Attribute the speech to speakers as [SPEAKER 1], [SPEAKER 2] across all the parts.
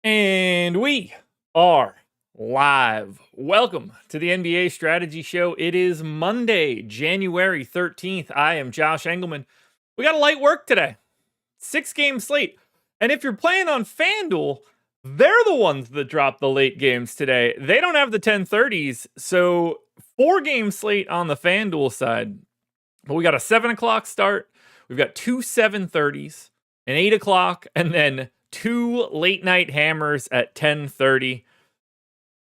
[SPEAKER 1] And we are live. Welcome to the NBA Strategy Show. It is Monday, January 13th. I am Josh Engleman. We got a light work today. 6-game slate. And if you're playing on FanDuel, they're the ones that drop the late games today. They don't have the 10:30s, so 4-game slate on the FanDuel side. But we got a 7 o'clock start. We've got 2 7:30s, an 8 o'clock, and then 2 late night hammers at 10:30.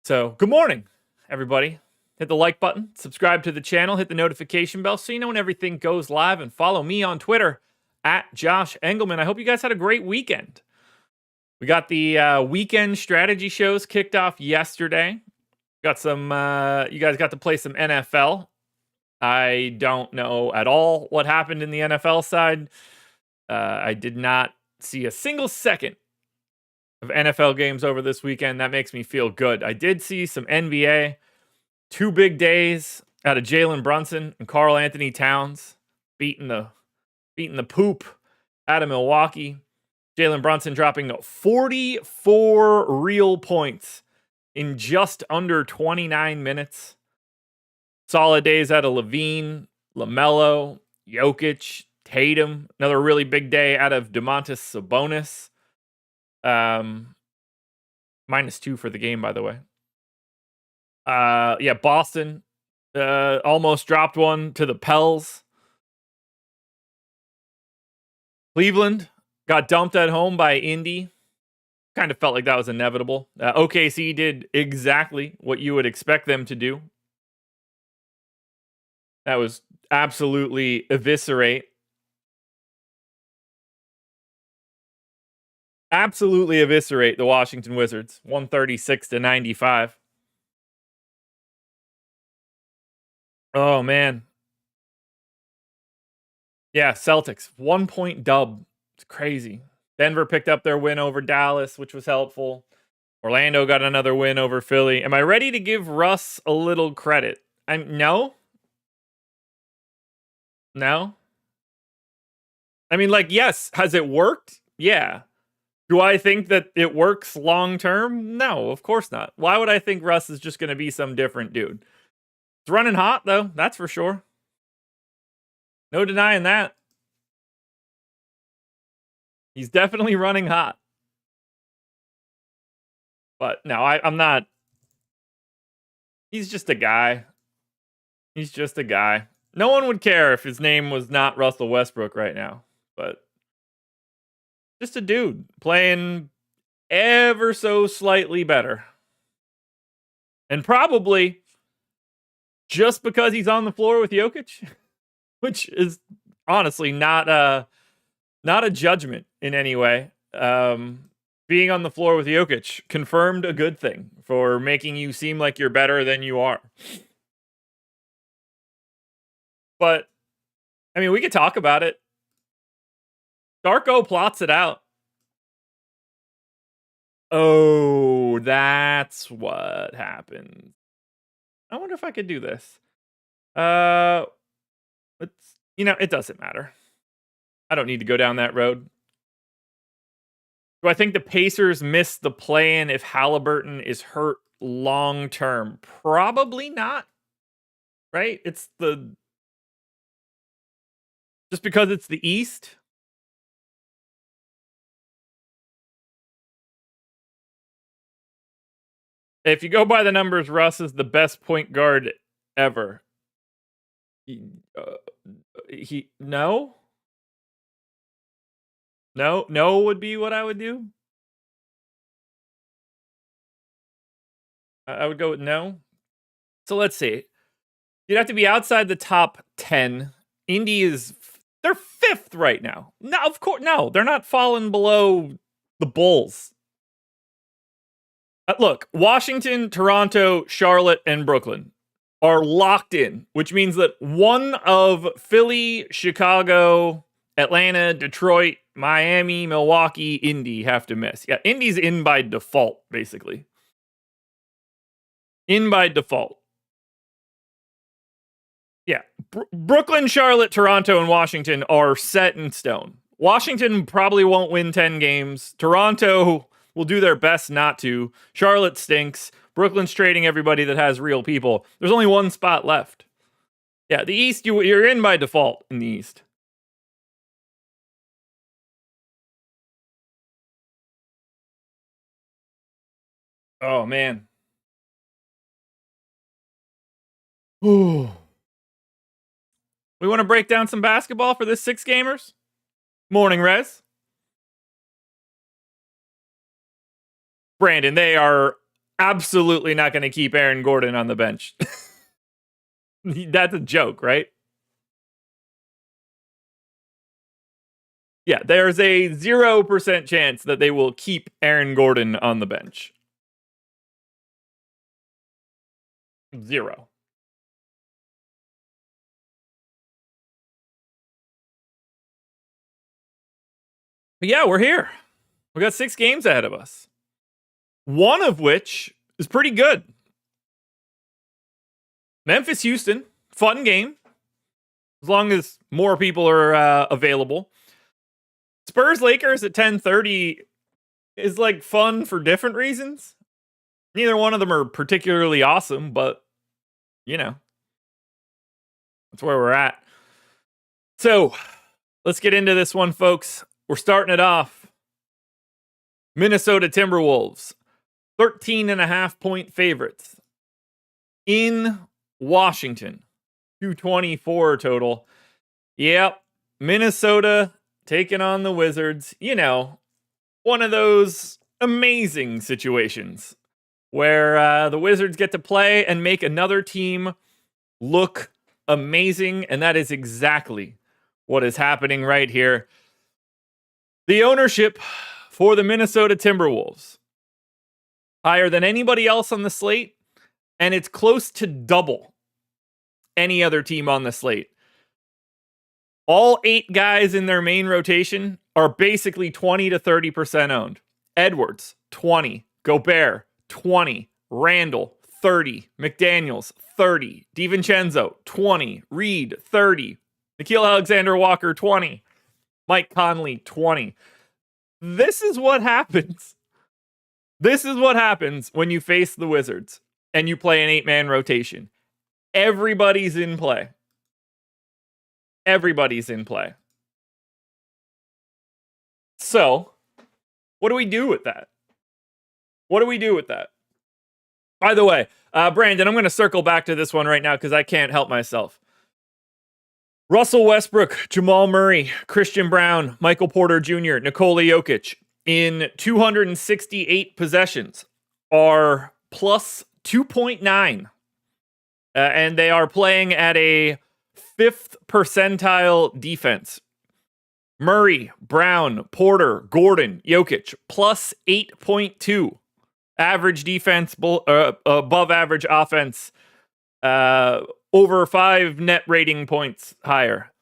[SPEAKER 1] So good morning, everybody. Hit the like button, subscribe to the channel, hit the notification bell so you know when everything goes live, and follow me on Twitter at Josh Engleman. I hope you guys had a great weekend. We got the weekend strategy shows kicked off yesterday. Got some, you guys got to play some NFL. I don't know at all what happened in the NFL side. I did not see a single second of NFL games over this weekend. That makes me feel good. I did see some NBA. 2 big days out of Jalen Brunson and Karl Anthony Towns beating the poop out of Milwaukee. Jalen Brunson dropping 44 real points in just under 29 minutes. Solid days out of Levine, LaMelo, Jokic, Tatum. Another really big day out of Domantas Sabonis. -2 for the game, by the way. Boston almost dropped one to the Pels. Cleveland got dumped at home by Indy. Kind of felt like that was inevitable. OKC did exactly what you would expect them to do. That was absolutely eviscerate the Washington Wizards, 136-95. Oh, man. Yeah, Celtics, 1-point dub. It's crazy. Denver picked up their win over Dallas, which was helpful. Orlando got another win over Philly. Am I ready to give Russ a little credit? No. No. I mean, yes, has it worked? Yeah. Do I think that it works long term? No, of course not. Why would I think Russ is just going to be some different dude? It's running hot, though. That's for sure. No denying that. He's definitely running hot. But no, I'm not. He's just a guy. He's just a guy. No one would care if his name was not Russell Westbrook right now. But just a dude playing ever so slightly better. And probably just because he's on the floor with Jokic, which is honestly not a judgment in any way. Being on the floor with Jokic confirmed a good thing for making you seem like you're better than you are. But, I mean, we could talk about it. Darko plots it out. Oh, that's what happened. I wonder if I could do this. It doesn't matter. I don't need to go down that road. Do I think the Pacers miss the play-in if Halliburton is hurt long term? Probably not. Right? Just because it's the East. If you go by the numbers, Russ is the best point guard ever. No would be what I would do. I would go with no. So let's see. You'd have to be outside the top 10. Indy they're 5th right now. No, of course, no, they're not falling below the Bulls. Look, Washington, Toronto, Charlotte, and Brooklyn are locked in, which means that one of Philly, Chicago, Atlanta, Detroit, Miami, Milwaukee, Indy have to miss. Yeah, Indy's in by default, basically. In by default. Yeah, Brooklyn, Charlotte, Toronto, and Washington are set in stone. Washington probably won't win 10 games. Toronto will do their best not to. Charlotte stinks. Brooklyn's trading everybody that has real people. There's only one spot left. Yeah, the East, you're in by default in the East. Oh, man. Ooh. We want to break down some basketball for this 6-gamers? Morning, Rez. Brandon, they are absolutely not going to keep Aaron Gordon on the bench. That's a joke, right? Yeah, there's a 0% chance that they will keep Aaron Gordon on the bench. 0. But yeah, we're here. We got 6 games ahead of us. One of which is pretty good. Memphis, Houston, fun game. As long as more people are available. Spurs, Lakers at 10:30 is like fun for different reasons. Neither one of them are particularly awesome, but you know, that's where we're at. So let's get into this one, folks. We're starting it off. Minnesota Timberwolves, 13.5-point favorites in Washington. 224 total. Yep. Minnesota taking on the Wizards. You know, one of those amazing situations where the Wizards get to play and make another team look amazing. And that is exactly what is happening right here. The ownership for the Minnesota Timberwolves, higher than anybody else on the slate, and it's close to double any other team on the slate. All 8 guys in their main rotation are basically 20 to 30% owned. Edwards, 20. Gobert, 20. Randall, 30. McDaniels, 30. DiVincenzo, 20. Reed, 30. Nickeil Alexander-Walker, 20. Mike Conley, 20. This is what happens. This is what happens when you face the Wizards and you play an 8-man rotation. Everybody's in play. Everybody's in play. So, what do we do with that? What do we do with that? By the way, Brandon, I'm going to circle back to this one right now because I can't help myself. Russell Westbrook, Jamal Murray, Christian Brown, Michael Porter Jr., Nikola Jokic in 268 possessions are plus 2.9. And they are playing at a 5th percentile defense. Murray, Brown, Porter, Gordon, Jokic, plus 8.2. Average defense, above average offense, over 5 net rating points higher.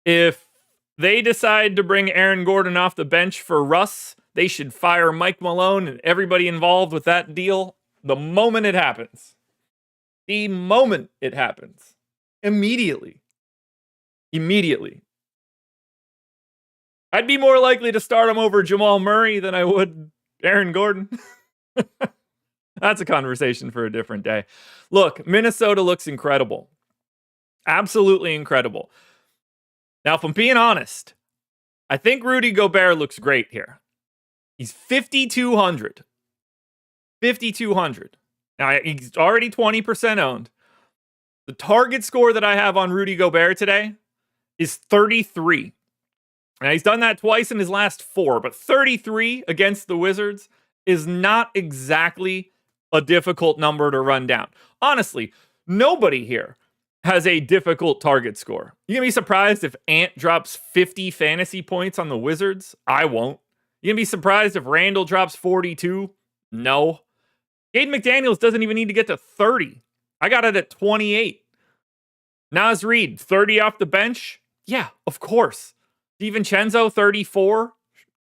[SPEAKER 1] If they decide to bring Aaron Gordon off the bench for Russ, they should fire Mike Malone and everybody involved with that deal the moment it happens. The moment it happens. Immediately. I'd be more likely to start him over Jamal Murray than I would Aaron Gordon. That's a conversation for a different day. Look, Minnesota looks incredible. Absolutely incredible. Now, if I'm being honest, I think Rudy Gobert looks great here. He's 5,200. 5,200. Now, he's already 20% owned. The target score that I have on Rudy Gobert today is 33. Now, he's done that twice in his last 4, but 33 against the Wizards is not exactly a difficult number to run down. Honestly, nobody here has a difficult target score. You gonna be surprised if Ant drops 50 fantasy points on the Wizards? I won't. You gonna be surprised if Randall drops 42? No. Jaden McDaniels doesn't even need to get to 30. I got it at 28. Naz Reid, 30 off the bench? Yeah, of course. DiVincenzo, 34?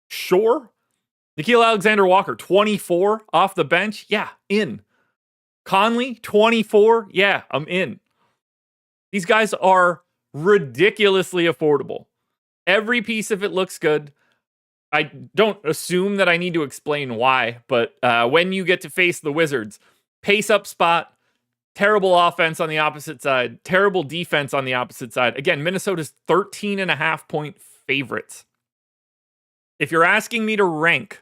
[SPEAKER 1] Sure. Nickeil Alexander-Walker, 24 off the bench? Yeah, in. Conley, 24? Yeah, I'm in. These guys are ridiculously affordable. Every piece of it looks good. I don't assume that I need to explain why, but when you get to face the Wizards, pace up spot, terrible offense on the opposite side, terrible defense on the opposite side. Again, Minnesota's 13.5-point favorites. If you're asking me to rank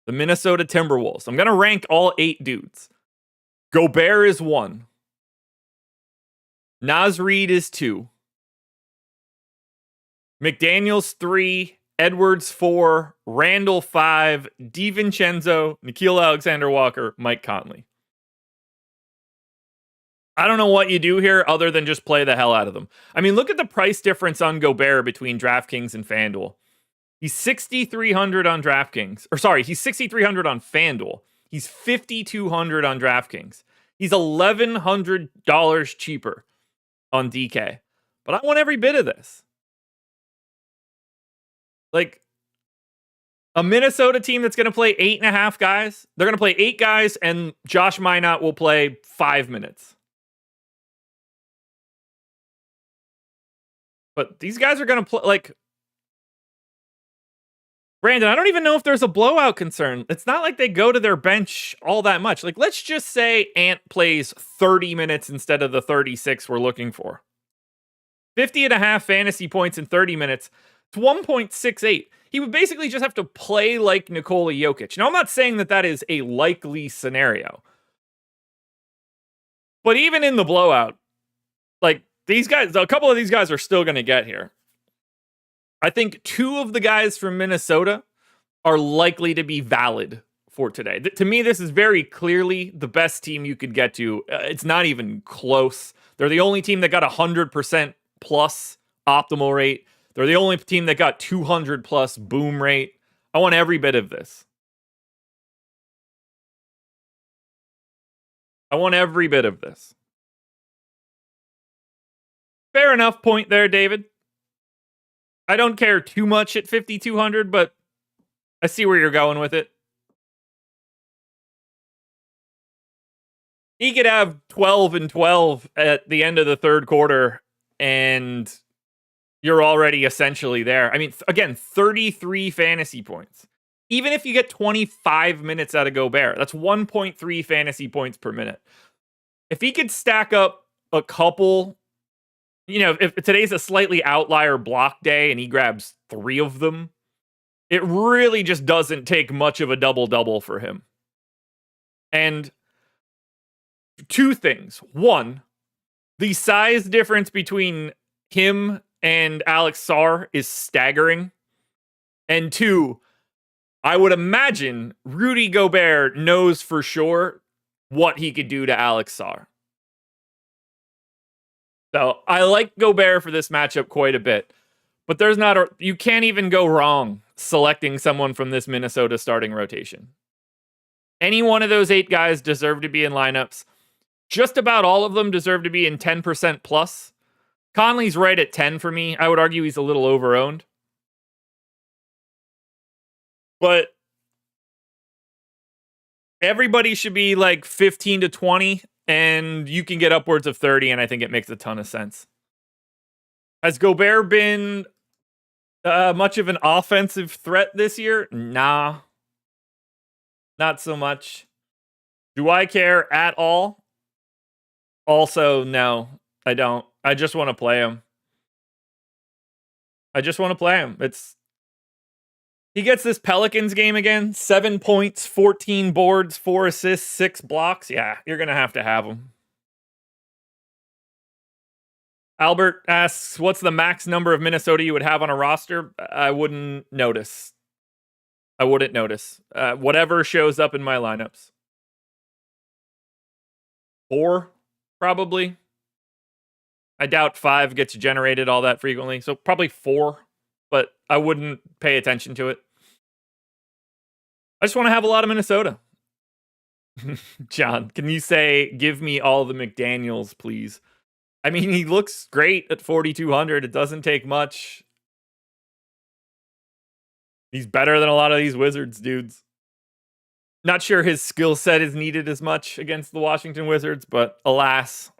[SPEAKER 1] the Minnesota Timberwolves, I'm going to rank all 8 dudes. Gobert is 1. Naz Reid is 2. McDaniels 3. Edwards 4. Randall 5. DiVincenzo, Nickeil Alexander-Walker, Mike Conley. I don't know what you do here other than just play the hell out of them. I mean, look at the price difference on Gobert between DraftKings and FanDuel. He's 6,300 on DraftKings. Or sorry, he's 6,300 on FanDuel. He's 5,200 on DraftKings. He's $1,100 cheaper on DK. But I want every bit of this. Like, a Minnesota team that's going to play 8.5 guys. They're going to play 8 guys, and Josh Minott will play 5 minutes. But these guys are going to play, like, Brandon, I don't even know if there's a blowout concern. It's not like they go to their bench all that much. Like, let's just say Ant plays 30 minutes instead of the 36 we're looking for. 50.5 fantasy points in 30 minutes. It's 1.68. He would basically just have to play like Nikola Jokic. Now, I'm not saying that that is a likely scenario. But even in the blowout, like, these guys, a couple of these guys are still going to get here. I think 2 of the guys from Minnesota are likely to be valid for today. To me, this is very clearly the best team you could get to. It's not even close. They're the only team that got 100% plus optimal rate. They're the only team that got 200 plus boom rate. I want every bit of this. I want every bit of this. Fair enough point there, David. I don't care too much at 5,200, but I see where you're going with it. He could have 12 and 12 at the end of the third quarter, and you're already essentially there. I mean, again, 33 fantasy points. Even if you get 25 minutes out of Gobert, that's 1.3 fantasy points per minute. If he could stack up a couple, you know, if today's a slightly outlier block day and he grabs 3 of them, it really just doesn't take much of a double-double for him. And 2 things. 1, the size difference between him and Alex Sarr is staggering. And 2, I would imagine Rudy Gobert knows for sure what he could do to Alex Sarr. So I like Gobert for this matchup quite a bit. But there's not you can't even go wrong selecting someone from this Minnesota starting rotation. Any one of those 8 guys deserve to be in lineups. Just about all of them deserve to be in 10% plus. Conley's right at 10 for me. I would argue he's a little overowned. But everybody should be like 15 to 20, and you can get upwards of 30, and I think it makes a ton of sense. Has Gobert been much of an offensive threat this year? Nah. Not so much. Do I care at all? Also, no, I don't. I just want to play him. He gets this Pelicans game again. 7 points, 14 boards, 4 assists, 6 blocks. Yeah, you're going to have him. Albert asks, what's the max number of Minnesota you would have on a roster? I wouldn't notice. Whatever shows up in my lineups. 4, probably. I doubt 5 gets generated all that frequently, so probably 4, but I wouldn't pay attention to it. I just want to have a lot of Minnesota. John, can you say, give me all the McDaniels, please? I mean, he looks great at 4,200. It doesn't take much. He's better than a lot of these Wizards dudes. Not sure his skill set is needed as much against the Washington Wizards, but alas,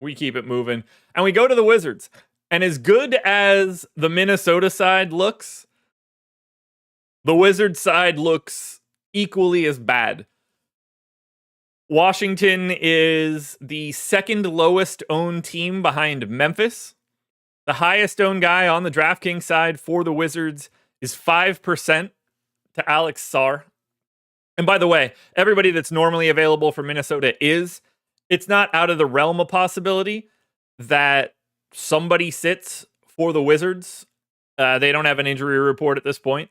[SPEAKER 1] we keep it moving. And we go to the Wizards. And as good as the Minnesota side looks, The Wizards side looks equally as bad. Washington is the second lowest owned team behind Memphis. The highest owned guy on the DraftKings side for the Wizards is 5% to Alex Sarr. And by the way, everybody that's normally available for Minnesota is. It's not out of the realm of possibility that somebody sits for the Wizards. They don't have an injury report at this point.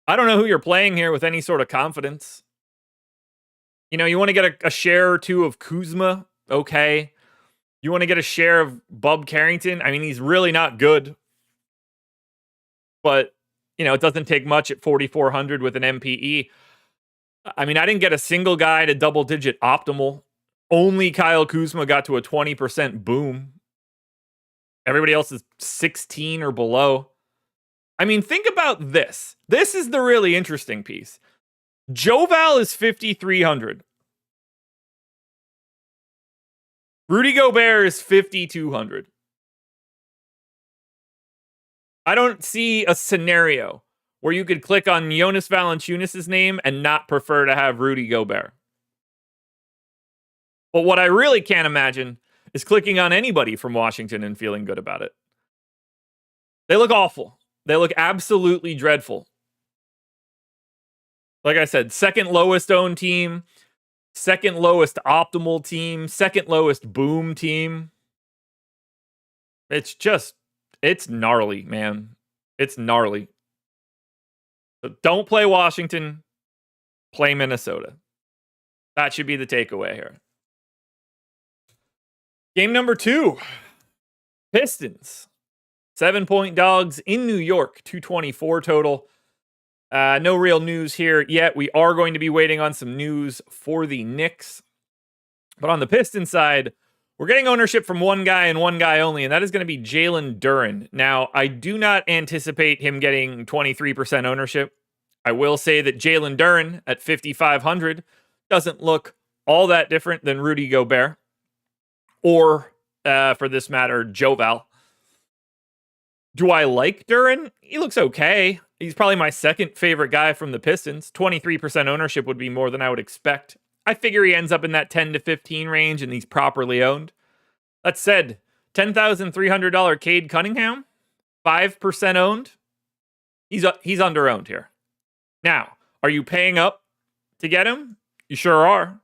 [SPEAKER 1] I don't know who you're playing here with any sort of confidence. You know, you want to get a share or two of Kuzma, okay. You want to get a share of Bub Carrington. I mean, he's really not good. But, you know, it doesn't take much at 4,400 with an MPE. I mean, I didn't get a single guy to double-digit optimal. Only Kyle Kuzma got to a 20% boom. Everybody else is 16 or below. I mean, think about this. This is the really interesting piece. Joval is 5,300. Rudy Gobert is 5,200. I don't see a scenario where you could click on Jonas Valanciunas' name and not prefer to have Rudy Gobert. But what I really can't imagine is clicking on anybody from Washington and feeling good about it. They look awful. They look absolutely dreadful. Like I said, second lowest owned team, second lowest optimal team, second lowest boom team. It's gnarly, man. It's gnarly. So don't play Washington, play Minnesota. That should be the takeaway here. Game number 2. Pistons. 7-point dogs in New York, 224 total. No real news here yet. We are going to be waiting on some news for the Knicks. But on the Pistons side, we're getting ownership from one guy and one guy only, and that is going to be Jalen Duren. Now, I do not anticipate him getting 23% ownership. I will say that Jalen Duren at 5,500 doesn't look all that different than Rudy Gobert. Or, for this matter, Joval. Do I like Duren? He looks okay. He's probably my second favorite guy from the Pistons. 23% ownership would be more than I would expect. I figure he ends up in that 10 to 15 range and he's properly owned. That said, $10,300 Cade Cunningham, 5% owned. He's under-owned here. Now, are you paying up to get him? You sure are.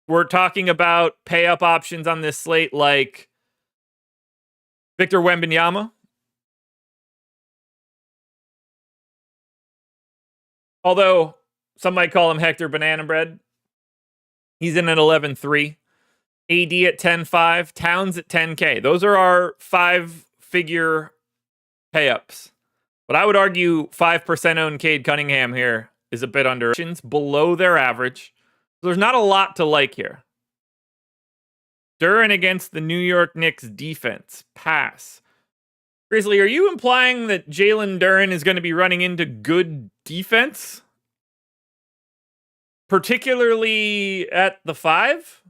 [SPEAKER 1] We're talking about pay-up options on this slate like Victor Wembanyama. Although some might call him Hector Banana Bread. He's in at 11.3. AD at 10.5. Towns at 10K. Those are our 5-figure pay-ups. But I would argue 5% owned Cade Cunningham here is a bit under. Below their average. There's not a lot to like here. Duren against the New York Knicks defense. Pass. Grizzly, are you implying that Jalen Duren is going to be running into good defense? Particularly at the 5?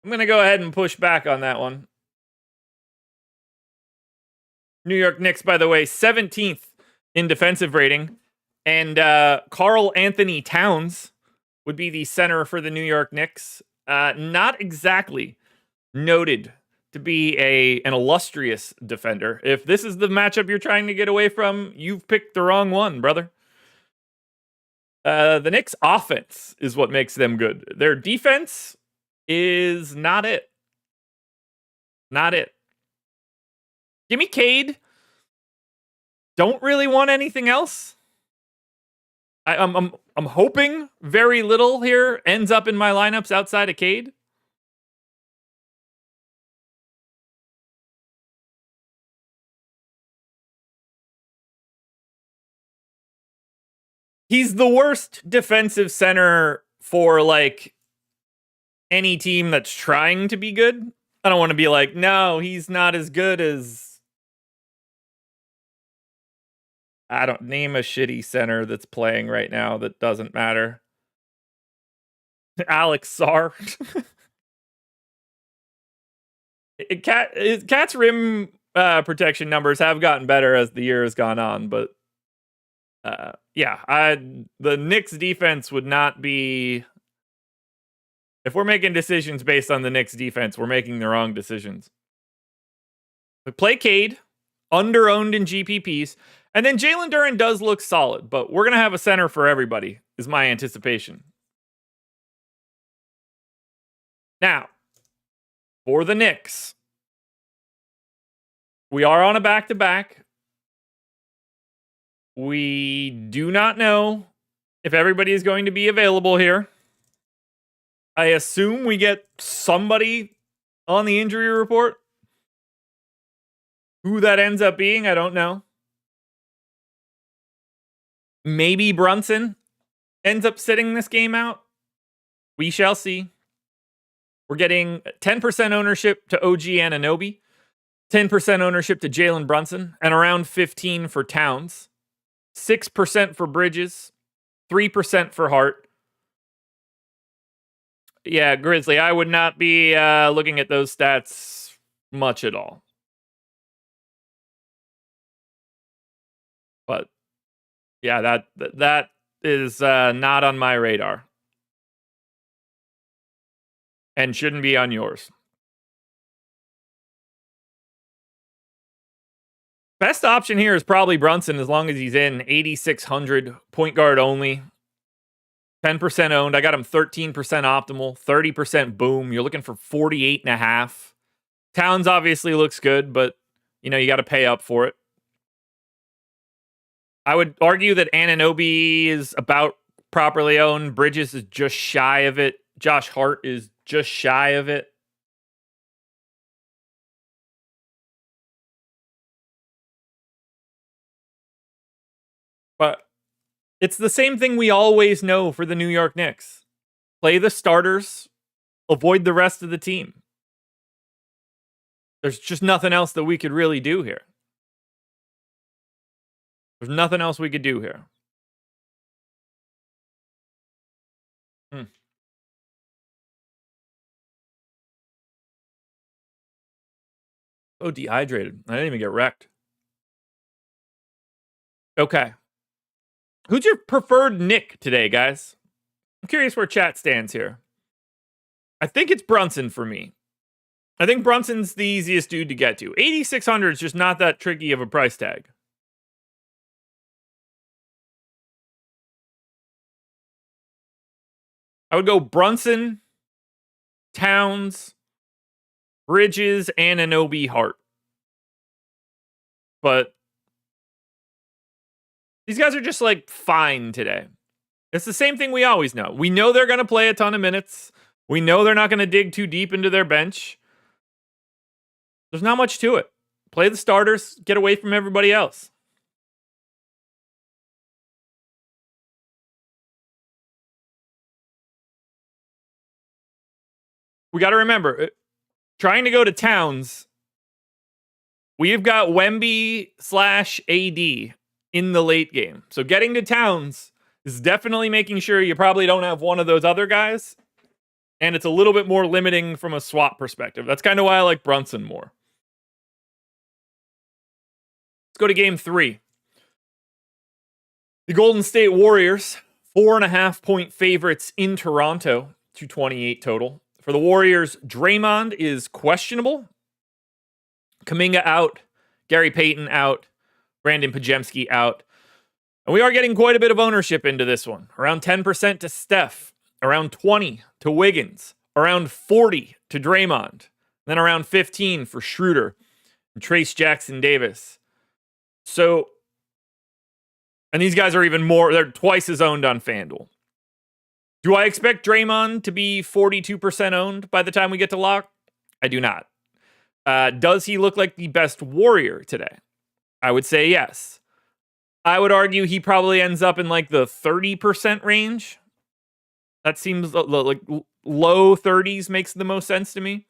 [SPEAKER 1] I'm going to go ahead and push back on that one. New York Knicks, by the way, 17th in defensive rating. And Karl Anthony Towns would be the center for the New York Knicks. Not exactly noted to be an illustrious defender. If this is the matchup you're trying to get away from, you've picked the wrong one, brother. The Knicks' offense is what makes them good. Their defense is not it. Not it. Give me Cade. Don't really want anything else. I'm hoping very little here ends up in my lineups outside of Cade. He's the worst defensive center for like any team that's trying to be good. I don't want to be like, no, he's not as good as, I don't name a shitty center that's playing right now that doesn't matter. Alex Sarr. Cat's rim protection numbers have gotten better as the year has gone on, but The Knicks defense would not be. If we're making decisions based on the Knicks defense, we're making the wrong decisions. We play Cade, under-owned in GPPs, and then Jalen Duren does look solid, but we're going to have a center for everybody, is my anticipation. Now, for the Knicks, we are on a back-to-back. We do not know if everybody is going to be available here. I assume we get somebody on the injury report. Who that ends up being, I don't know. Maybe Brunson ends up sitting this game out. We shall see. We're getting 10% ownership to OG Anunoby, 10% ownership to Jalen Brunson, and around 15% for Towns, 6% for Bridges, 3% for Hart. Yeah, Grizzly, I would not be looking at those stats much at all. But yeah, that is not on my radar. And shouldn't be on yours. Best option here is probably Brunson as long as he's in. 8,600, point guard only. 10% owned. I got him 13% optimal, 30% boom. You're looking for 48.5. Towns obviously looks good, but you got to pay up for it. I would argue that Anunoby is about properly owned. Bridges is just shy of it. Josh Hart is just shy of it. But it's the same thing we always know for the New York Knicks. Play the starters, avoid the rest of the team. There's just nothing else that we could really do here. There's nothing else we could do here. Oh, dehydrated. I didn't even get wrecked. Okay. Who's your preferred Knick today, guys? I'm curious where chat stands here. I think it's Brunson for me. I think Brunson's the easiest dude to get to. 8,600 is just not that tricky of a price tag. I would go Brunson, Towns, Bridges, and Anunoby, Hart. But these guys are just like fine today. It's the same thing we always know. We know they're going to play a ton of minutes. We know they're not going to dig too deep into their bench. There's not much to it. Play the starters, get away from everybody else. We got to remember, trying to go to Towns, we've got Wemby/AD in the late game. So getting to Towns is definitely making sure you probably don't have one of those other guys. And it's a little bit more limiting from a swap perspective. That's kind of why I like Brunson more. Let's go to game 3. The Golden State Warriors, 4.5-point favorites in Toronto, 228 total. For the Warriors, Draymond is questionable. Kuminga out. Gary Payton out. Brandon Pajemski out. And we are getting quite a bit of ownership into this one. Around 10% to Steph. Around 20 to Wiggins. Around 40 to Draymond. Then around 15 for Schroeder and Trace Jackson Davis. So, and these guys are even more, they're twice as owned on FanDuel. Do I expect Draymond to be 42% owned by the time we get to lock? I do not. Does he look like the best Warrior today? I would say yes. I would argue he probably ends up in like the 30% range. That seems like low 30s makes the most sense to me.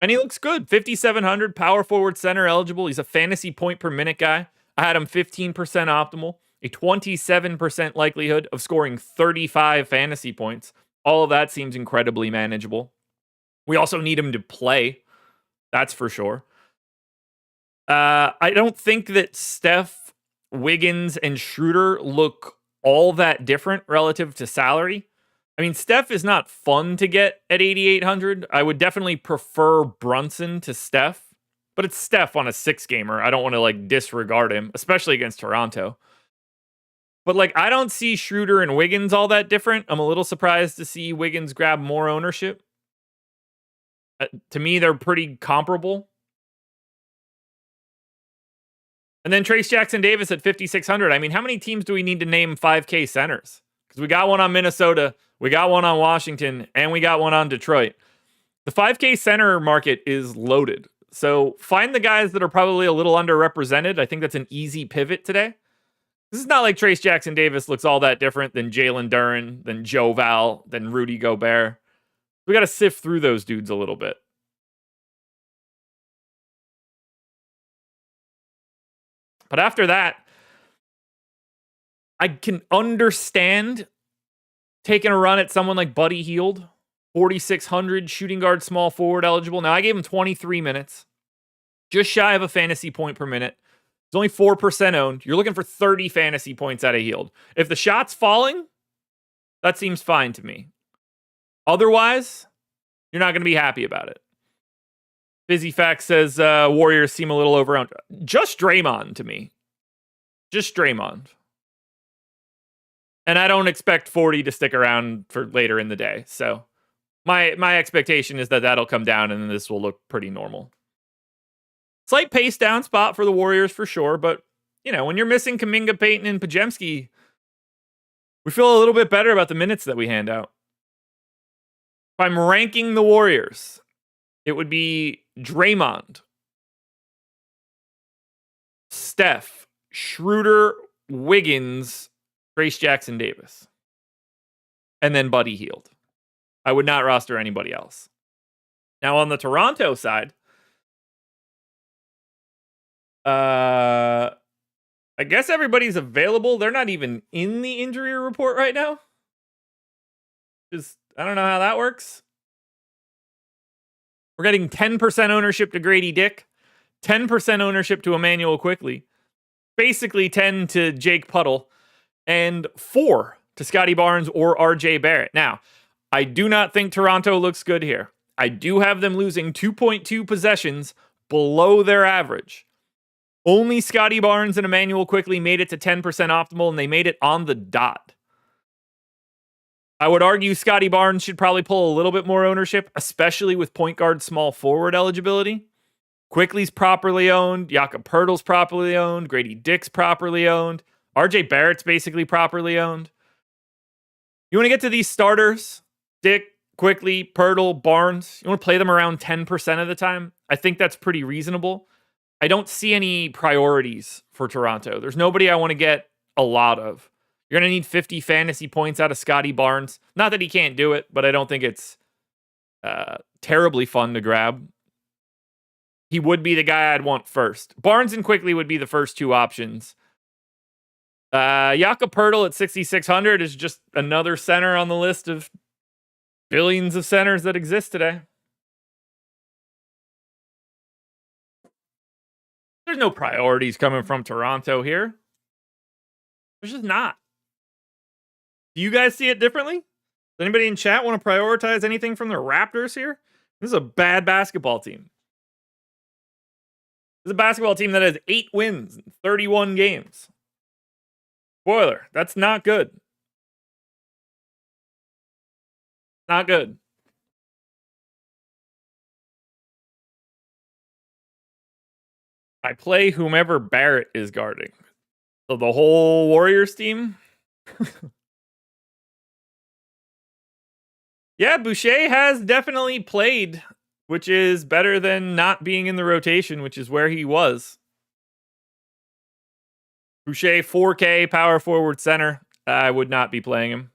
[SPEAKER 1] And he looks good. 5,700, power forward, center eligible. He's a fantasy point per minute guy. I had him 15% optimal. A 27% likelihood of scoring 35 fantasy points. All of that seems incredibly manageable. We also need him to play. That's for sure. I don't think that Steph Wiggins and Schroeder look all that different relative to salary. I mean, Steph is not fun to get at 8,800. I would definitely prefer Brunson to Steph, but it's Steph on a 6-gamer. I don't want to like disregard him, especially against Toronto. But like, I don't see Schroeder and Wiggins all that different. I'm a little surprised to see Wiggins grab more ownership. To me, they're pretty comparable. And then Trace Jackson Davis at 5,600. I mean, how many teams do we need to name 5K centers? Because we got one on Minnesota, we got one on Washington, and we got one on Detroit. The 5K center market is loaded. So find the guys that are probably a little underrepresented. I think that's an easy pivot today. This is not like Trace Jackson Davis looks all that different than Jalen Duren, than Joe Val, than Rudy Gobert. We got to sift through those dudes a little bit. But after that, I can understand taking a run at someone like Buddy Hield, 4,600, shooting guard, small forward eligible. Now, I gave him 23 minutes, just shy of a fantasy point per minute. It's only 4% owned. You're looking for 30 fantasy points out of Hield. If the shot's falling, that seems fine to me. Otherwise, you're not going to be happy about it. Busy Fact says Warriors seem a little overowned. Just Draymond to me. Just Draymond. And I don't expect 40 to stick around for later in the day. So my expectation is that that'll come down and this will look pretty normal. Slight pace down spot for the Warriors for sure. But, you know, when you're missing Kuminga, Payton, and Podziemski, we feel a little bit better about the minutes that we hand out. If I'm ranking the Warriors, it would be Draymond, Steph, Schroeder, Wiggins, Trace Jackson Davis, and then Buddy Hield. I would not roster anybody else. Now on the Toronto side, I guess everybody's available. They're not even in the injury report right now. I don't know how that works. We're getting 10% ownership to Grady Dick, 10% ownership to Emmanuel Quickley, basically 10 to Jake Puddle, and 4 to Scotty Barnes or RJ Barrett. Now, I do not think Toronto looks good here. I do have them losing 2.2 possessions below their average. Only Scotty Barnes and Emmanuel Quickley made it to 10% optimal, and they made it on the dot. I would argue Scotty Barnes should probably pull a little bit more ownership, especially with point guard small forward eligibility. Quickley's properly owned. Jakob Poeltl's properly owned. Grady Dick's properly owned. RJ Barrett's basically properly owned. You want to get to these starters, Dick, Quickley, Poeltl, Barnes, you want to play them around 10% of the time? I think that's pretty reasonable. I don't see any priorities for Toronto. There's nobody I want to get a lot of. You're going to need 50 fantasy points out of Scotty Barnes. Not that he can't do it, but I don't think it's terribly fun to grab. He would be the guy I'd want first. Barnes and Quickley would be the first two options. Jakob Poeltl at 6,600 is just another center on the list of billions of centers that exist today. There's no priorities coming from Toronto here. There's just not. Do you guys see it differently? Does anybody in chat want to prioritize anything from the Raptors here? This is a bad basketball team. This is a basketball team that has 8 wins in 31 games. Spoiler, that's not good. Not good. I play whomever Barrett is guarding. So the whole Warriors team? Yeah, Boucher has definitely played, which is better than not being in the rotation, which is where he was. Boucher, 4K, power forward center. I would not be playing him.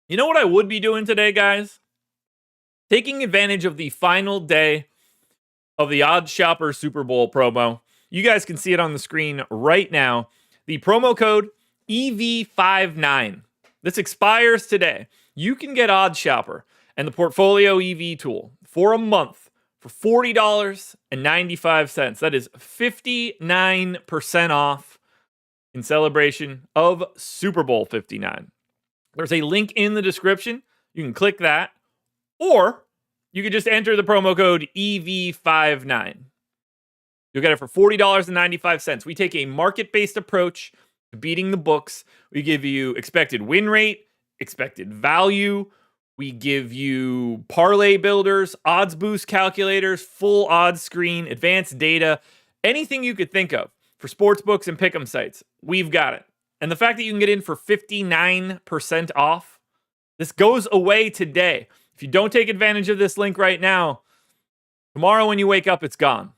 [SPEAKER 1] You know what I would be doing today, guys? Taking advantage of the final day of the Odd Shopper Super Bowl promo. You guys can see it on the screen right now. The promo code EV59. This expires today. You can get Odd Shopper and the Portfolio EV tool for a month for $40.95. That is 59% off in celebration of Super Bowl 59. There's a link in the description. You can click that, or you could just enter the promo code EV59. You'll get it for $40.95. We take a market-based approach to beating the books. We give you expected win rate, expected value. We give you parlay builders, odds boost calculators, full odds screen, advanced data, anything you could think of for sportsbooks and pick'em sites. We've got it. And the fact that you can get in for 59% off, this goes away today. If you don't take advantage of this link right now, tomorrow when you wake up, it's gone.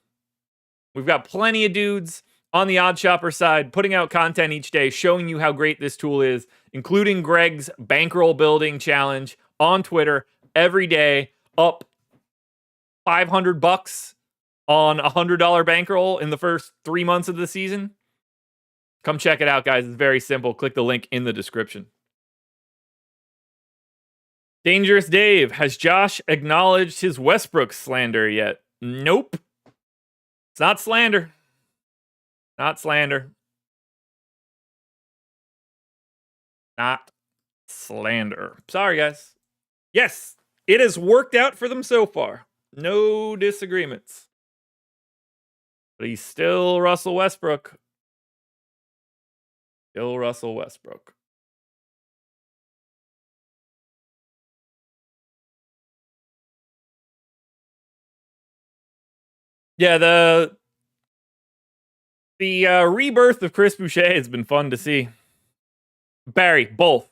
[SPEAKER 1] We've got plenty of dudes on the Odd Shopper side putting out content each day showing you how great this tool is, including Greg's bankroll building challenge on Twitter every day, up $500 on a $100 bankroll in the first 3 months of the season. Come check it out, guys. It's very simple. Click the link in the description. Dangerous Dave, has Josh acknowledged his Westbrook slander yet? Nope. It's not slander. Not slander. Not slander. Sorry, guys. Yes, it has worked out for them so far. No disagreements. But he's still Russell Westbrook. Still Russell Westbrook. Yeah, the rebirth of Chris Boucher has been fun to see. Barry, both.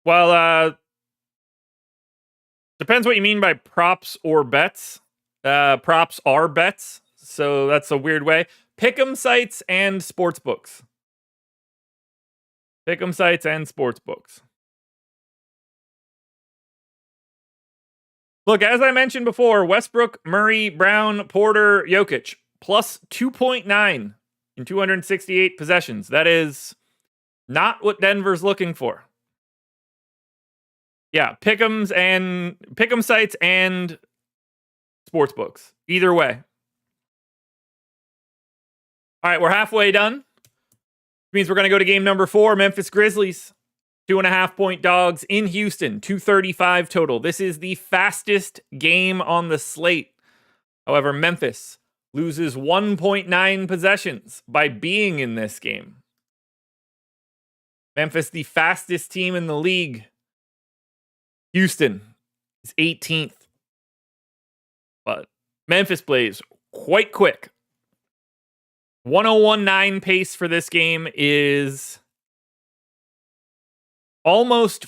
[SPEAKER 1] Well, depends what you mean by props or bets. Props are bets, so that's a weird way. Pick'em sites and sportsbooks. Pick'em sites and sportsbooks. Look, as I mentioned before, Westbrook, Murray, Brown, Porter, Jokic, plus 2.9 in 268 possessions. That is not what Denver's looking for. Yeah, pick'em sites and sportsbooks. Either way. All right, we're halfway done. Means we're going to go to game number 4, Memphis Grizzlies. 2.5-point dogs in Houston, 235 total. This is the fastest game on the slate. However, Memphis loses 1.9 possessions by being in this game. Memphis, the fastest team in the league. Houston is 18th. But Memphis plays quite quick. 101.9 pace for this game is almost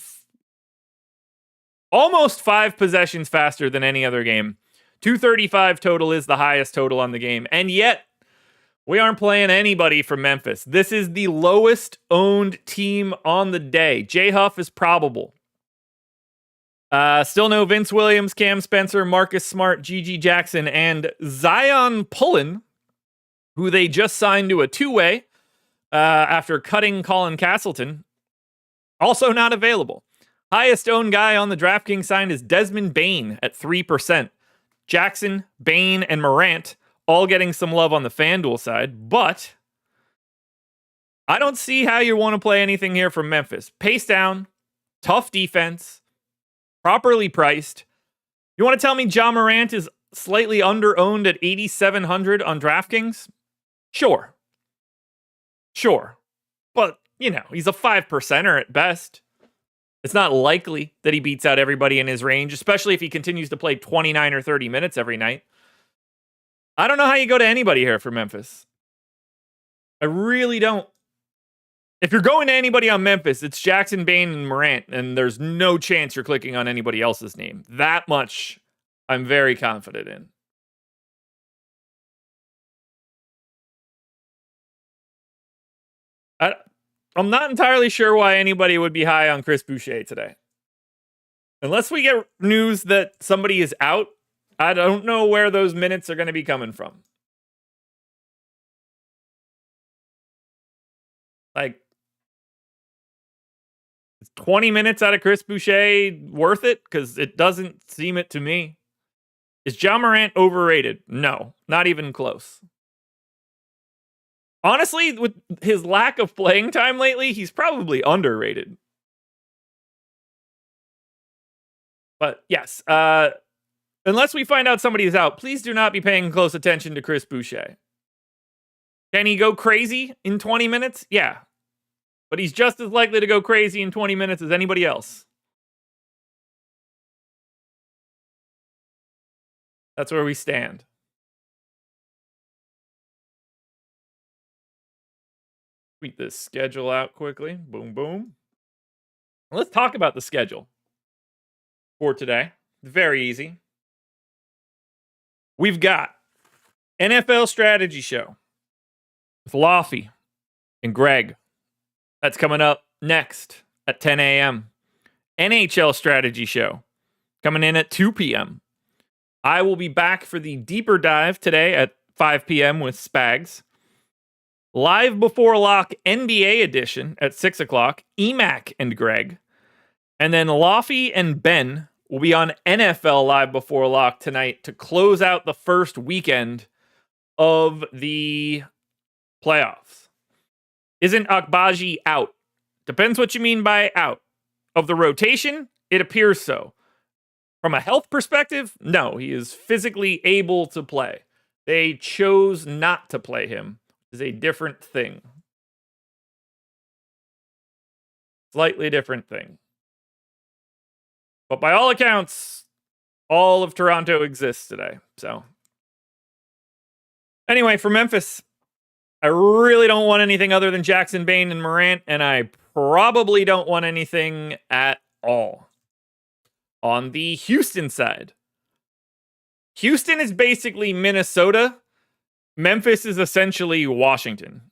[SPEAKER 1] 5 possessions faster than any other game. 235 total is the highest total on the game. And yet, we aren't playing anybody from Memphis. This is the lowest owned team on the day. J-Huff is probable. Still no Vince Williams, Cam Spencer, Marcus Smart, Gigi Jackson, and Zion Pullen, who they just signed to a 2-way after cutting Colin Castleton. Also not available. Highest owned guy on the DraftKings sign is Desmond Bane at 3%. Jackson, Bane, and Morant all getting some love on the FanDuel side, but I don't see how you want to play anything here from Memphis. Pace down, tough defense, properly priced. You want to tell me Ja Morant is slightly under-owned at 8,700 on DraftKings? Sure. But, he's a 5%er at best. It's not likely that he beats out everybody in his range, especially if he continues to play 29 or 30 minutes every night. I don't know how you go to anybody here for Memphis. I really don't. If you're going to anybody on Memphis, it's Jackson, Bane, and Morant, and there's no chance you're clicking on anybody else's name. That much I'm very confident in. I'm not entirely sure why anybody would be high on Chris Boucher today. Unless we get news that somebody is out, I don't know where those minutes are going to be coming from. Like, is 20 minutes out of Chris Boucher worth it? Because it doesn't seem it to me. Is Ja Morant overrated? No, not even close. Honestly, with his lack of playing time lately, he's probably underrated. But yes, unless we find out somebody is out, please do not be paying close attention to Chris Boucher. Can he go crazy in 20 minutes? Yeah. But he's just as likely to go crazy in 20 minutes as anybody else. That's where we stand. Tweet this schedule out quickly. Boom, boom. Let's talk about the schedule for today. Very easy. We've got NFL Strategy Show with Laffy and Greg. That's coming up next at 10 a.m. NHL Strategy Show coming in at 2 p.m. I will be back for the deeper dive today at 5 p.m. with Spags. Live Before Lock NBA edition at 6 o'clock, Emac and Greg. And then Laffy and Ben will be on NFL Live Before Lock tonight to close out the first weekend of the playoffs. Isn't Agbaji out? Depends what you mean by out. Of the rotation, it appears so. From a health perspective, no, he is physically able to play. They chose not to play him. Is a different thing. Slightly different thing. But by all accounts, all of Toronto exists today. So, anyway, for Memphis, I really don't want anything other than Jackson, Bane, and Morant, and I probably don't want anything at all. On the Houston side, Houston is basically Minnesota. Memphis is essentially Washington.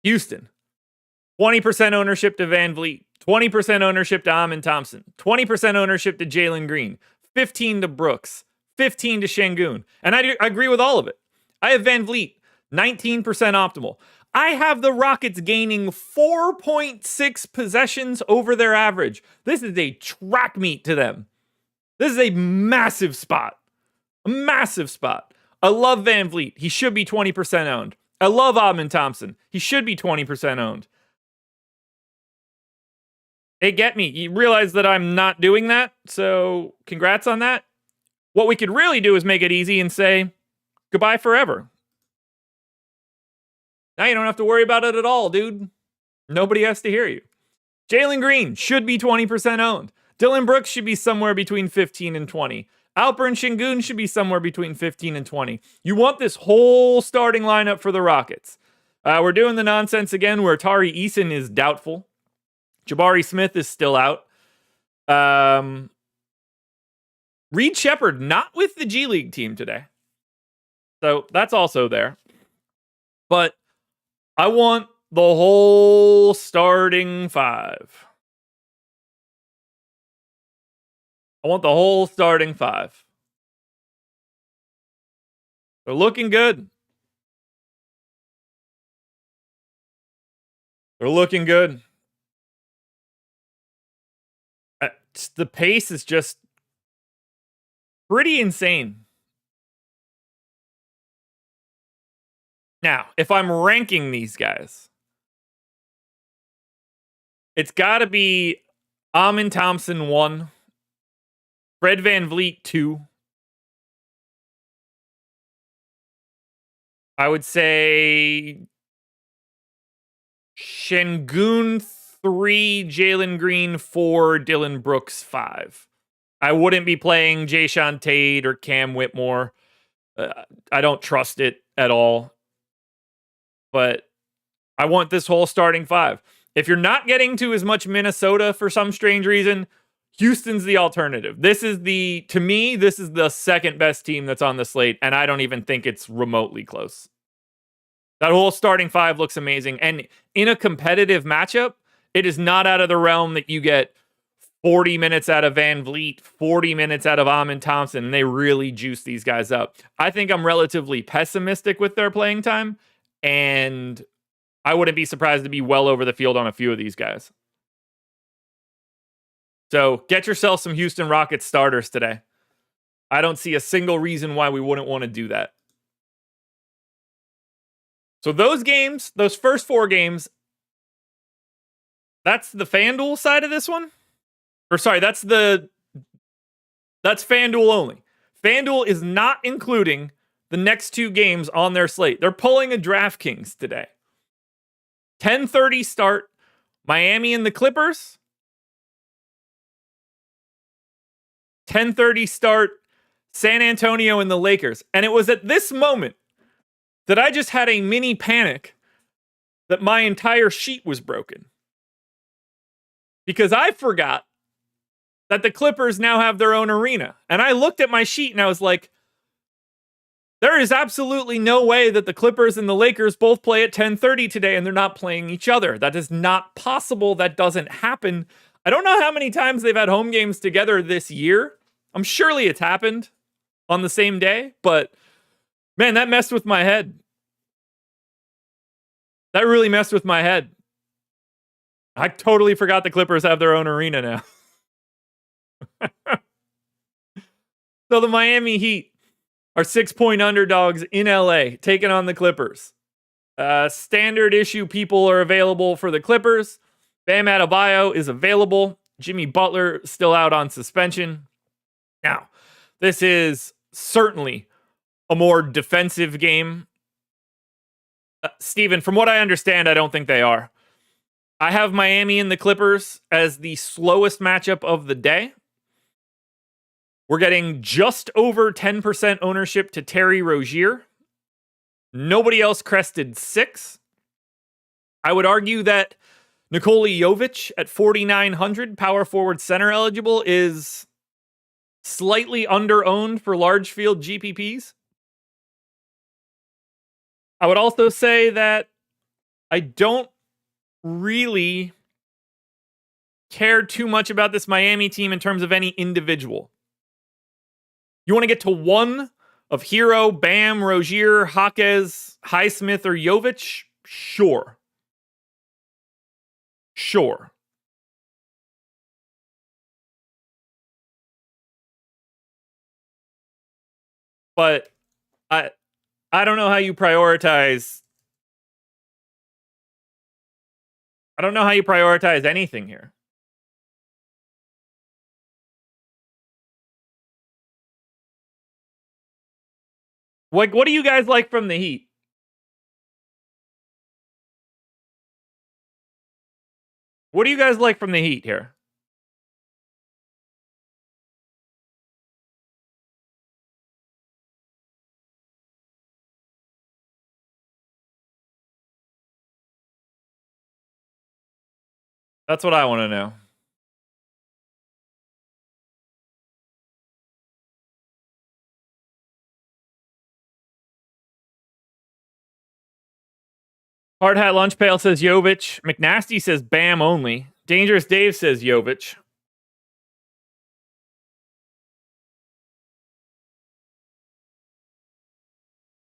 [SPEAKER 1] Houston, 20% ownership to Van Vliet, 20% ownership to Amin Thompson, 20% ownership to Jalen Green, 15 to Brooks, 15 to Şengün. And I agree with all of it. I have Van Vliet, 19% optimal. I have the Rockets gaining 4.6 possessions over their average. This is a track meet to them. This is a massive spot. A massive spot. I love Van Vliet. He should be 20% owned. I love Amin Thompson. He should be 20% owned. Hey, get me. You realize that I'm not doing that, so congrats on that. What we could really do is make it easy and say goodbye forever. Now you don't have to worry about it at all, dude. Nobody has to hear you. Jalen Green should be 20% owned. Dylan Brooks should be somewhere between 15 and 20. Alperen Şengün should be somewhere between 15 and 20. You want this whole starting lineup for the Rockets. We're doing the nonsense again where Tari Eason is doubtful. Jabari Smith is still out. Reed Shepherd not with the G League team today. So that's also there. But I want the whole starting five. I want the whole starting five. They're looking good. They're looking good. The pace is just pretty insane. Now, if I'm ranking these guys, it's got to be Amin Thompson 1, Fred VanVleet 2. I would say Şengün 3, Jalen Green 4, Dylan Brooks 5. I wouldn't be playing Jayshawn Tate or Cam Whitmore. I don't trust it at all. But I want this whole starting five. If you're not getting to as much Minnesota for some strange reason, Houston's the alternative. To me, this is the second best team that's on the slate, and I don't even think it's remotely close. That whole starting five looks amazing. And in a competitive matchup, it is not out of the realm that you get 40 minutes out of Van Vliet, 40 minutes out of Amin Thompson, and they really juice these guys up. I think I'm relatively pessimistic with their playing time, and I wouldn't be surprised to be well over the field on a few of these guys. So get yourself some Houston Rockets starters today. I don't see a single reason why we wouldn't want to do that. So those games, those first 4 games, that's the FanDuel side of this one? Or sorry, that's FanDuel only. FanDuel is not including the next 2 games on their slate. They're pulling a DraftKings today. 10:30 start, Miami and the Clippers. 10:30 start, San Antonio and the Lakers. And it was at this moment that I just had a mini panic that my entire sheet was broken. Because I forgot that the Clippers now have their own arena. And I looked at my sheet and I was like, there is absolutely no way that the Clippers and the Lakers both play at 10:30 today and they're not playing each other. That is not possible. That doesn't happen. I don't know how many times they've had home games together this year. Surely it's happened on the same day, but man, that messed with my head. That really messed with my head. I totally forgot the Clippers have their own arena now. So the Miami Heat are 6-point underdogs in LA, taking on the Clippers. Standard issue people are available for the Clippers. Bam Adebayo is available. Jimmy Butler still out on suspension. Now, this is certainly a more defensive game. Steven, from what I understand, I don't think they are. I have Miami and the Clippers as the slowest matchup of the day. We're getting just over 10% ownership to Terry Rozier. Nobody else crested 6. I would argue that Nikola Jovic at 4,900, power forward center eligible, is slightly under-owned for large field GPPs. I would also say that I don't really care too much about this Miami team in terms of any individual. You want to get to one of Hero, Bam, Rozier, Jaquez, Highsmith, or Jovic? Sure. But I don't know how you prioritize. I don't know how you prioritize anything here. What do you guys like from the Heat? What do you guys like from the Heat here? That's what I want to know. Hard Hat Lunch Pail says Jovic. McNasty says Bam only. Dangerous Dave says Jovic.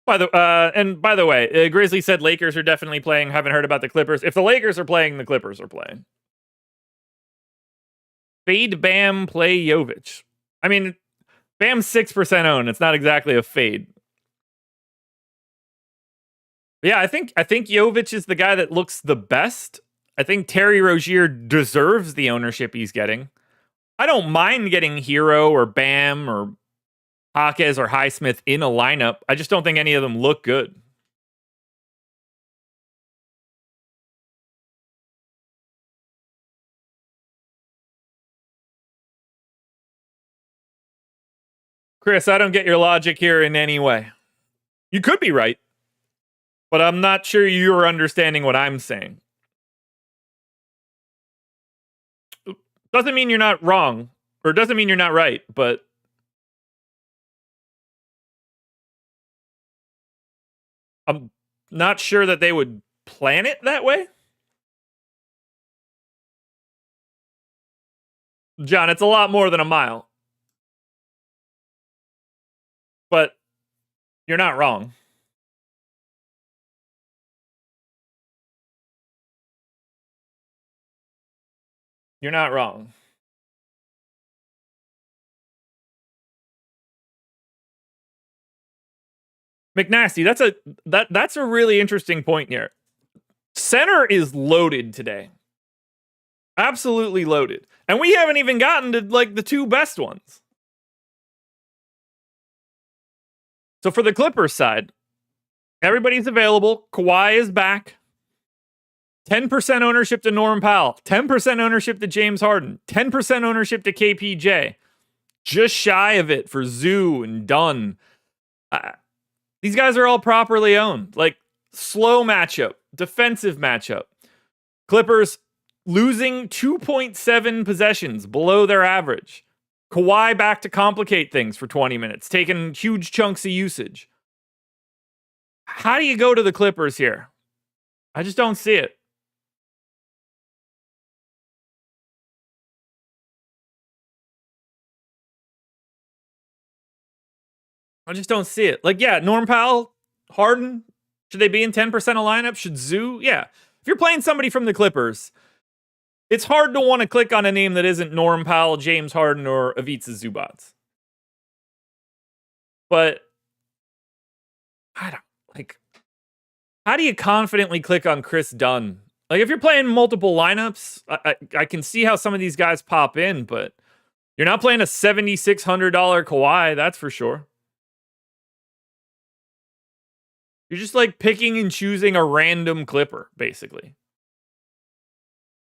[SPEAKER 1] By the way, Grizzly said Lakers are definitely playing. Haven't heard about the Clippers. If the Lakers are playing, the Clippers are playing. Fade Bam, play Jovic. I mean, Bam's 6% owned. It's not exactly a fade. Yeah, I think Jovic is the guy that looks the best. I think Terry Rozier deserves the ownership he's getting. I don't mind getting Hero or Bam or Jaquez or Highsmith in a lineup. I just don't think any of them look good. Chris, I don't get your logic here in any way. You could be right, but I'm not sure you're understanding what I'm saying. Doesn't mean you're not wrong, or doesn't mean you're not right, but I'm not sure that they would plan it that way. John, it's a lot more than a mile. But you're not wrong. You're not wrong. McNasty, that's a really interesting point here. Center is loaded today. Absolutely loaded. And we haven't even gotten to like the two best ones. So for the Clippers side, everybody's available. Kawhi is back. 10% ownership to Norm Powell. 10% ownership to James Harden. 10% ownership to KPJ. Just shy of it for Zoo and Dunn. These guys are all properly owned. Like, slow matchup. Defensive matchup. Clippers losing 2.7 possessions below their average. Kawhi back to complicate things for 20 minutes, taking huge chunks of usage. How do you go to the Clippers here? I just don't see it. I just don't see it. Like, yeah, Norm Powell, Harden, should they be in 10% of lineup? Should Zoo? Yeah. If you're playing somebody from the Clippers, it's hard to want to click on a name that isn't Norm Powell, James Harden, or Ivica Zubac. But I don't like. How do you confidently click on Chris Dunn? Like, if you're playing multiple lineups, I can see how some of these guys pop in, but you're not playing a $7,600 Kawhi, that's for sure. You're just like picking and choosing a random Clipper, basically.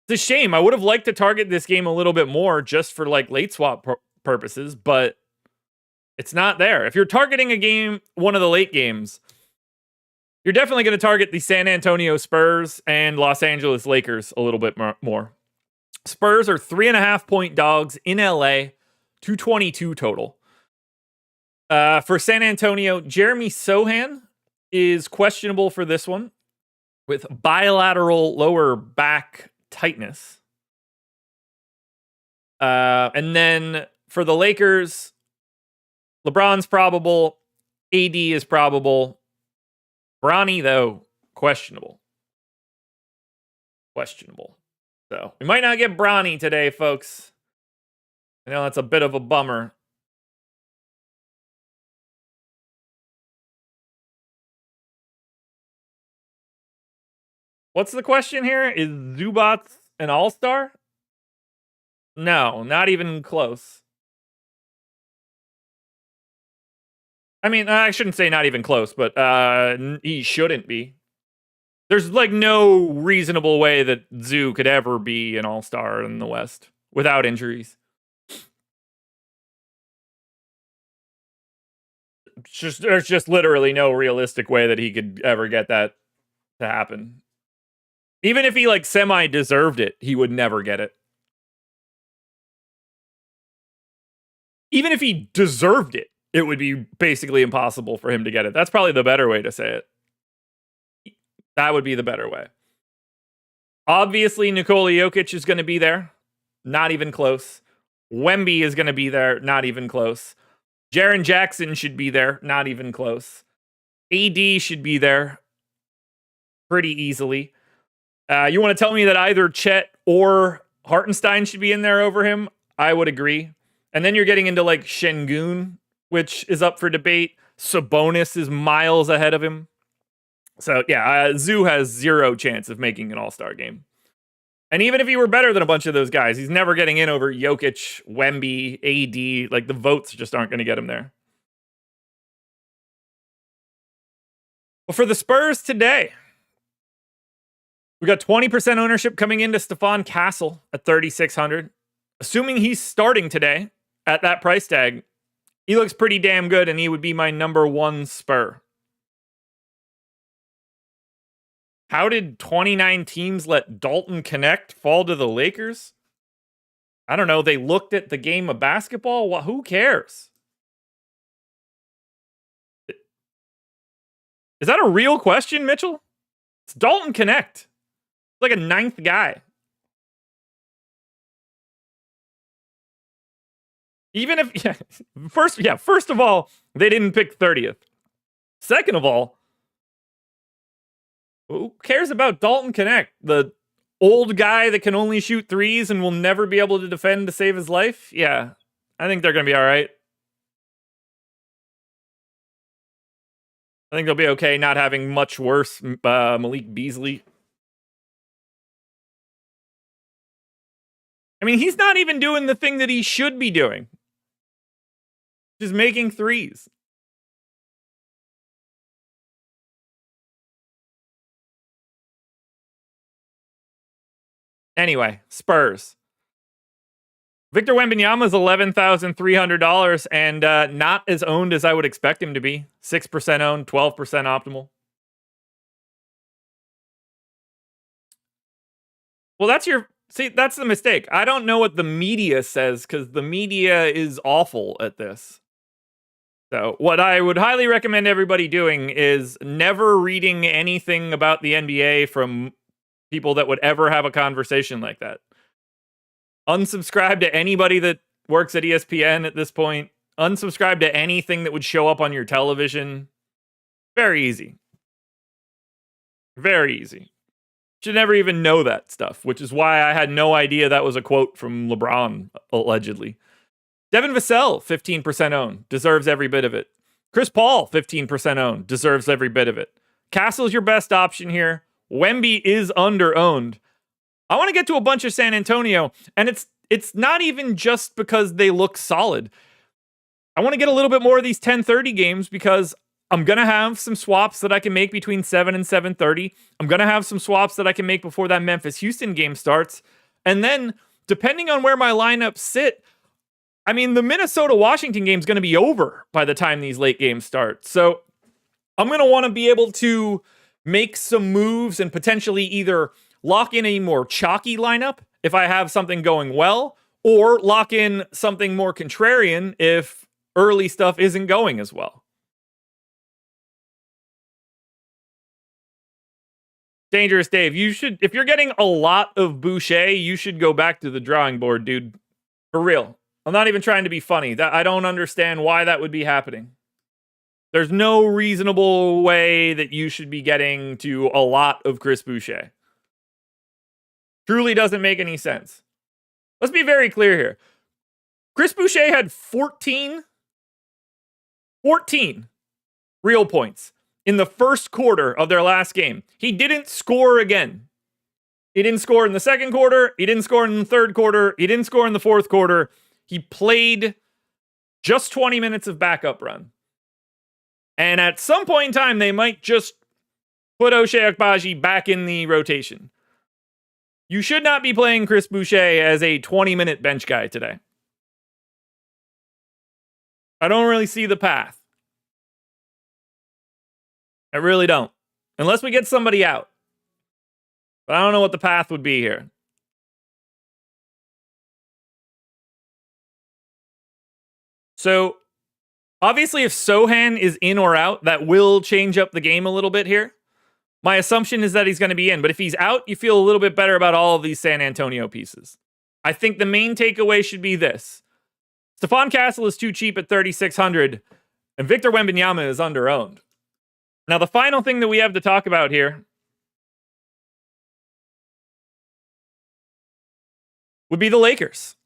[SPEAKER 1] It's a shame. I would have liked to target this game a little bit more just for like late swap purposes, but it's not there. If you're targeting a game, one of the late games, you're definitely going to target the San Antonio Spurs and Los Angeles Lakers a little bit more. Spurs are 3.5-point dogs in LA, 222 total. For San Antonio, Jeremy Sohan is questionable for this one with bilateral lower back tightness. And then for the Lakers, LeBron's probable, AD is probable. Bronny, though, questionable. So we might not get Bronny today, folks. I know that's a bit of a bummer. What's the question here? Is Zubac an all-star? No, not even close. I mean, I shouldn't say not even close, but he shouldn't be. There's like no reasonable way that Zoo could ever be an all-star in the West without injuries. There's just literally no realistic way that he could ever get that to happen. Even if he like semi-deserved it, he would never get it. Even if he deserved it, it would be basically impossible for him to get it. That's probably the better way to say it. That would be the better way. Obviously, Nikola Jokic is going to be there. Not even close. Wemby is going to be there. Not even close. Jaren Jackson should be there. Not even close. AD should be there pretty easily. You want to tell me that either Chet or Hartenstein should be in there over him? I would agree. And then you're getting into like Şengün, which is up for debate. Sabonis is miles ahead of him. So yeah, Zoo has zero chance of making an all-star game. And even if he were better than a bunch of those guys, he's never getting in over Jokic, Wemby, AD. Like, the votes just aren't going to get him there. Well, for the Spurs today, we got 20% ownership coming into Stephon Castle at 3,600. Assuming he's starting today at that price tag, he looks pretty damn good, and he would be my number one Spur. How did 29 teams let Dalton Connect fall to the Lakers? I don't know. They looked at the game of basketball. Well, who cares? Is that a real question, Mitchell? It's Dalton Connect. Like a ninth guy. Even if, first of all, they didn't pick 30th. Second of all, who cares about Dalton Connect? The old guy that can only shoot threes and will never be able to defend to save his life? Yeah, I think they're going to be all right. I think they'll be okay not having much worse Malik Beasley. I mean, he's not even doing the thing that he should be doing. Just making threes. Anyway, Spurs. Victor Wembanyama is $11,300 and not as owned as I would expect him to be. 6% owned, 12% optimal. Well, that's the mistake. I don't know what the media says because the media is awful at this. So what I would highly recommend everybody doing is never reading anything about the NBA from people that would ever have a conversation like that. Unsubscribe to anybody that works at ESPN at this point. Unsubscribe to anything that would show up on your television. Very easy. Very easy. Should never even know that stuff, which is why I had no idea that was a quote from LeBron, allegedly. Devin Vassell, 15% owned, deserves every bit of it. Chris Paul, 15% owned, deserves every bit of it. Castle's your best option here. Wemby is under-owned. I want to get to a bunch of San Antonio, and it's not even just because they look solid. I want to get a little bit more of these 10:30 games because I'm going to have some swaps that I can make between 7 and 7:30. I'm going to have some swaps that I can make before that Memphis-Houston game starts. And then, depending on where my lineups sit, I mean, the Minnesota-Washington game is going to be over by the time these late games start. So I'm going to want to be able to make some moves and potentially either lock in a more chalky lineup if I have something going well, or lock in something more contrarian if early stuff isn't going as well. Dangerous Dave, if you're getting a lot of Boucher, you should go back to the drawing board, dude. For real. I'm not even trying to be funny. I don't understand why that would be happening. There's no reasonable way that you should be getting to a lot of Chris Boucher. Truly doesn't make any sense. Let's be very clear here. Chris Boucher had 14 real points in the first quarter of their last game. He didn't score again. He didn't score in the second quarter. He didn't score in the third quarter. He didn't score in the fourth quarter. He played just 20 minutes of backup run. And at some point in time, they might just put Ochai Agbaji back in the rotation. You should not be playing Chris Boucher as a 20-minute bench guy today. I don't really see the path. I really don't. Unless we get somebody out. But I don't know what the path would be here. So, obviously, if Sohan is in or out, that will change up the game a little bit here. My assumption is that he's going to be in, but if he's out, you feel a little bit better about all of these San Antonio pieces. I think the main takeaway should be this. Stephon Castle is too cheap at $3,600, and Victor Wembanyama is under-owned. Now, the final thing that we have to talk about here would be the Lakers.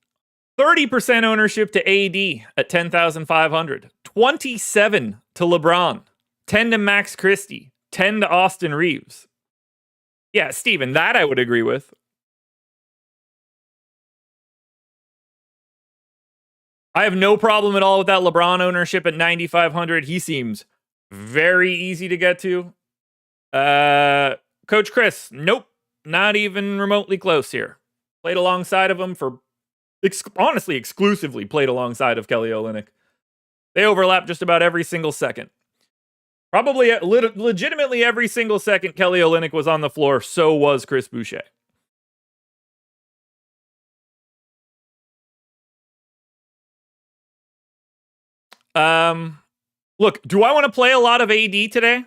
[SPEAKER 1] 30% ownership to AD at $10,500. 27 to LeBron. 10 to Max Christie. 10 to Austin Reeves. Yeah, Steven, that I would agree with. I have no problem at all with that LeBron ownership at 9,500. He seems very easy to get to. Coach Chris, nope. Not even remotely close here. Played alongside of him for, honestly, exclusively played alongside of Kelly Olynyk. They overlap just about every single second. Probably legitimately every single second Kelly Olynyk was on the floor, so was Chris Boucher. Look, do I want to play a lot of AD today?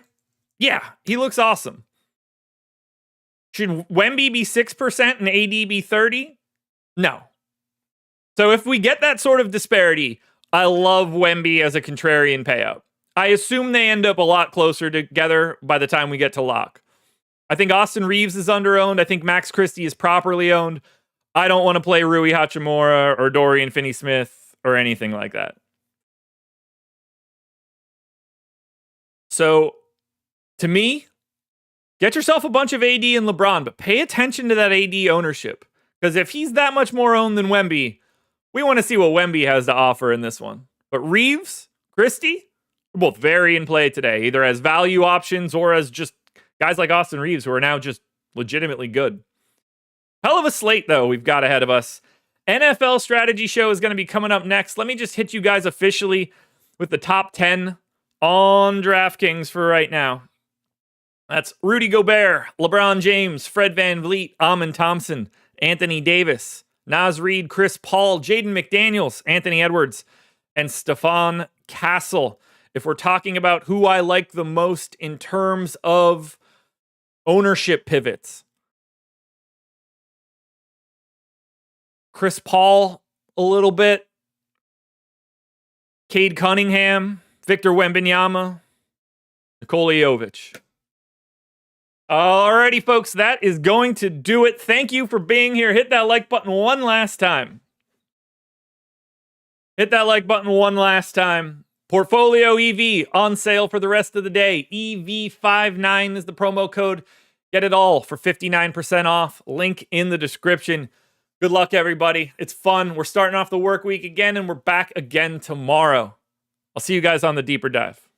[SPEAKER 1] Yeah, he looks awesome. Should Wemby be 6% and AD be 30%? No. So if we get that sort of disparity, I love Wemby as a contrarian payout. I assume they end up a lot closer together by the time we get to lock. I think Austin Reeves is under-owned. I think Max Christie is properly owned. I don't want to play Rui Hachimura or Dorian Finney-Smith or anything like that. So To me, get yourself a bunch of AD and LeBron, but pay attention to that AD ownership. Because if he's that much more owned than Wemby, we want to see what Wemby has to offer in this one. But Reeves, Christie, are both very in play today, either as value options or as just guys like Austin Reeves who are now just legitimately good. Hell of a slate, though, we've got ahead of us. NFL strategy show is going to be coming up next. Let me just hit you guys officially with the top 10 on DraftKings for right now. That's Rudy Gobert, LeBron James, Fred VanVleet, Amon Thompson, Anthony Davis, Naz Reid, Chris Paul, Jaden McDaniels, Anthony Edwards, and Stephon Castle. If we're talking about who I like the most in terms of ownership pivots, Chris Paul a little bit, Cade Cunningham, Victor Wembanyama, Nikola Jovic. Alrighty, folks, that is going to do it. Thank you for being here. Hit that like button one last time. Hit that like button one last time. Portfolio EV on sale for the rest of the day. EV59 is the promo code. Get it all for 59% off. Link in the description. Good luck, everybody. It's fun. We're starting off the work week again, and we're back again tomorrow. I'll see you guys on the deeper dive.